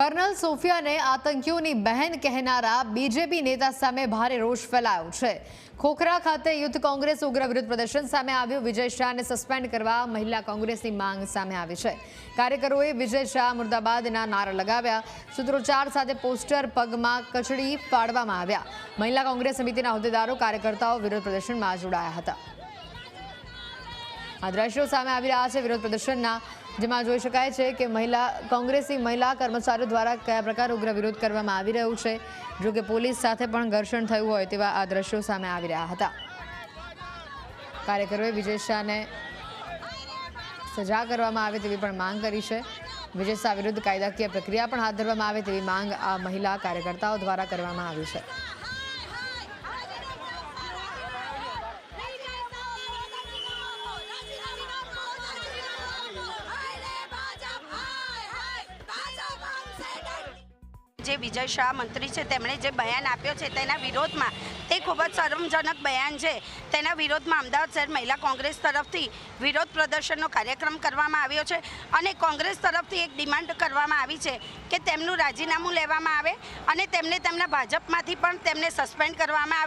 Colonel Sophia ने आतंकियों की बहन कहनारा बीजेपी नेता सामे भारे रोष फैलायो छे। खोखरा खाते युद्ध कांग्रेस उग्र विरोध प्रदर्शन सामे आव्યું। विजय शाह ने सस्पेन्ड करवा महिला कांग्रेसनी मांग सामे आवी छे। कार्यकरोए विजय शाह मुर्दाबादना नारा लगाव्या। सूत्रोच्चार साथे पोस्टर पगमां कचड़ी पाडवामां આવ્યા। महिला कांग्रेस समितिना होद्देदारो कार्यकर्ताओ विरोध प्रदर्शनमां जोડાયા હતા। आ दृश्यों सामे आवी रह्या छे विरोध प्रदर्शनना, जेमां जोई शकाय छे के कांग्रेसी महिला कर्मचारीओ द्वारा कया प्रकार उग्र विरोध करवामां आवी रह्यो छे। जो के पोलीस साथे पण घर्षण थयुं होय तेवा आ दृश्यों सामे आवी रह्या हता। कार्यकरोए विजय शाहने सजा करवामां आवे तेवी पण मांग करी छे। विजय शाह विरुद्ध कायदाकीय प्रक्रिया पण हाथ धरवामां आवे तेवी मांग आ महिला कार्यकर्ताओ द्वारा करवामां आवी छे। જે વિજય શાહ મંત્રી છે તેમણે જે બયાન આપ્યો છે તેના વિરોધમાં તે ખૂબ જ શરમજનક બયાન છે। તેના વિરોધમાં અમદાવાદ શહેર મહિલા કોંગ્રેસ તરફથી વિરોધ પ્રદર્શનનો કાર્યક્રમ કરવામાં આવ્યો છે અને કોંગ્રેસ તરફથી એક ડિમાન્ડ કરવામાં આવી છે કે તેમનું રાજીનામું લેવામાં આવે અને તેમને તેમના ભાજપમાંથી પણ તેમને સસ્પેન્ડ કરવામાં આવે।